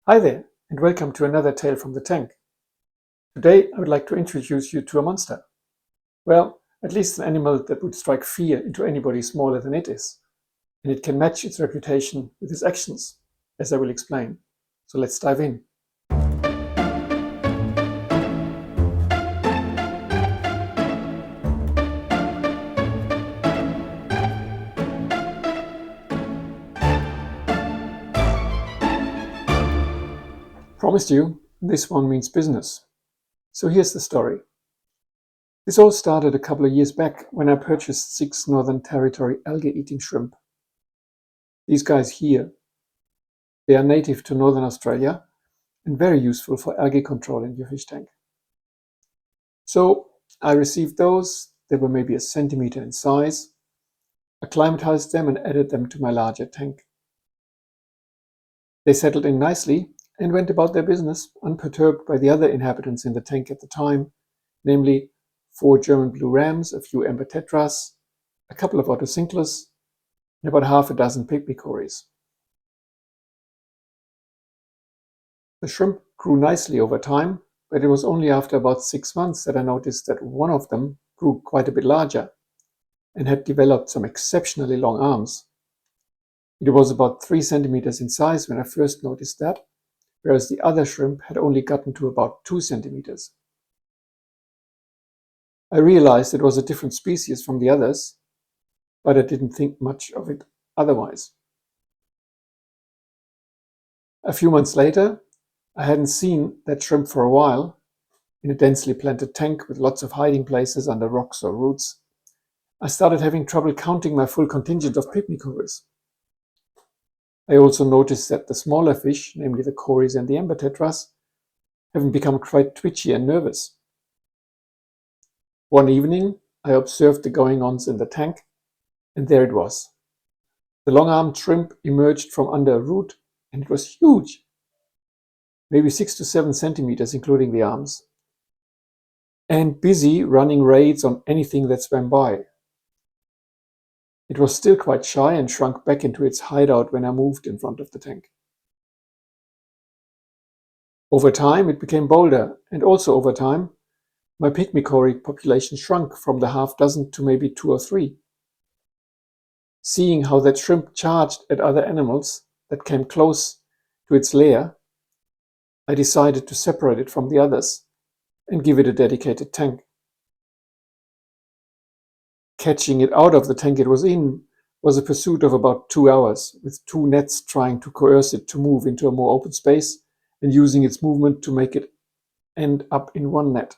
Hi there, and welcome to another tale from the tank. Today I would like to introduce you to a monster. Well, at least an animal that would strike fear into anybody smaller than it is. And it can match its reputation with its actions, as I will explain. So let's dive in. Promised you, this one means business. So here's the story. This all started a couple of years back when I purchased 6 Northern Territory algae-eating shrimp. These guys here, they are native to Northern Australia and very useful for algae control in your fish tank. So I received those. They were maybe a centimeter in size. Acclimatized them and added them to my larger tank. They settled in nicely and went about their business, unperturbed by the other inhabitants in the tank at the time, namely 4 German blue rams, a few amber tetras, a couple of otocinclus, and about half a dozen pygmy. The shrimp grew nicely over time, but it was only after about 6 months that I noticed that one of them grew quite a bit larger and had developed some exceptionally long arms. It was about 3 centimeters in size when I first noticed that, whereas the other shrimp had only gotten to about 2 centimeters. I realized it was a different species from the others, but I didn't think much of it otherwise. A few months later, I hadn't seen that shrimp for a while, in a densely planted tank with lots of hiding places under rocks or roots. I started having trouble counting my full contingent of pygmy. I also noticed that the smaller fish, namely the cories and the amber tetras, have become quite twitchy and nervous. One evening, I observed the goings-ons in the tank, and there it was. The long-armed shrimp emerged from under a root, and it was huge, maybe 6 to 7 centimeters, including the arms, and busy running raids on anything that swam by. It was still quite shy and shrunk back into its hideout when I moved in front of the tank. Over time, it became bolder, and also over time, my pygmy cory population shrunk from the half dozen to maybe 2 or 3. Seeing how that shrimp charged at other animals that came close to its lair, I decided to separate it from the others and give it a dedicated tank. Catching it out of the tank it was in was a pursuit of about 2 hours, with 2 nets trying to coerce it to move into a more open space and using its movement to make it end up in 1 net.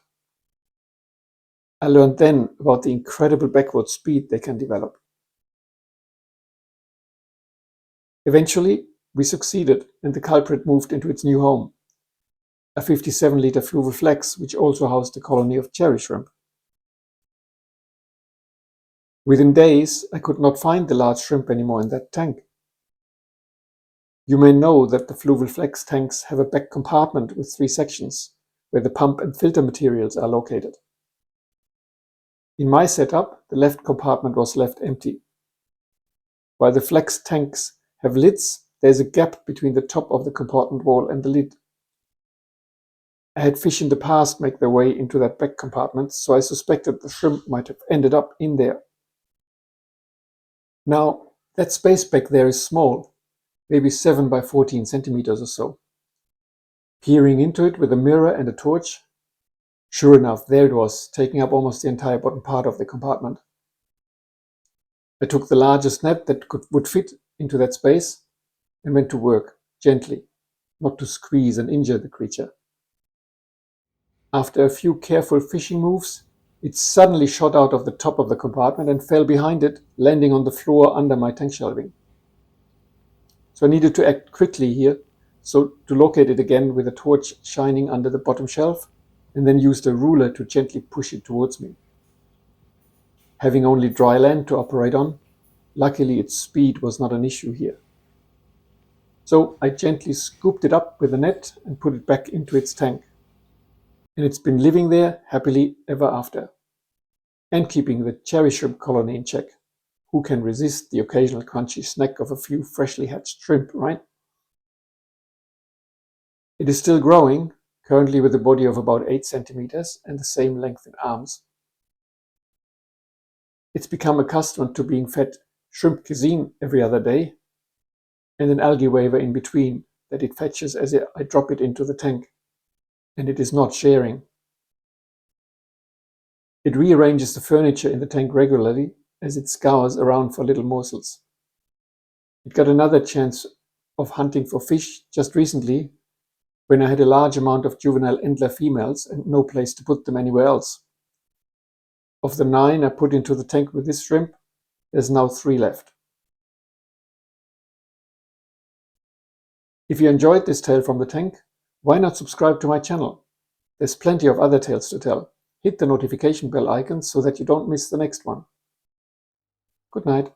I learned then about the incredible backward speed they can develop. Eventually, we succeeded and the culprit moved into its new home, a 57-liter fluval flex which also housed a colony of cherry shrimp. Within days, I could not find the large shrimp anymore in that tank. You may know that the fluval flex tanks have a back compartment with 3 sections, where the pump and filter materials are located. In my setup, the left compartment was left empty. While the flex tanks have lids, there is a gap between the top of the compartment wall and the lid. I had fish in the past make their way into that back compartment, so I suspected the shrimp might have ended up in there. Now, that space back there is small, maybe 7 by 14 centimeters or so. Peering into it with a mirror and a torch, sure enough, there it was, taking up almost the entire bottom part of the compartment. I took the largest net that would fit into that space and went to work, gently, not to squeeze and injure the creature. After a few careful fishing moves, it suddenly shot out of the top of the compartment and fell behind it, landing on the floor under my tank shelving. So I needed to act quickly here, so to locate it again with a torch shining under the bottom shelf, and then used a ruler to gently push it towards me. Having only dry land to operate on, luckily its speed was not an issue here. So I gently scooped it up with a net and put it back into its tank. And it's been living there happily ever after, and keeping the cherry shrimp colony in check. Who can resist the occasional crunchy snack of a few freshly hatched shrimp, right? It is still growing, currently with a body of about 8 centimeters and the same length in arms. It's become accustomed to being fed shrimp cuisine every other day and an algae waiver in between that it fetches as I drop it into the tank, and it is not sharing. It rearranges the furniture in the tank regularly as it scours around for little morsels. It got another chance of hunting for fish just recently when I had a large amount of juvenile antler females and no place to put them anywhere else. Of the 9 I put into the tank with this shrimp, there's now 3 left. If you enjoyed this tale from the tank, why not subscribe to my channel? There's plenty of other tales to tell. Hit the notification bell icon so that you don't miss the next one. Good night.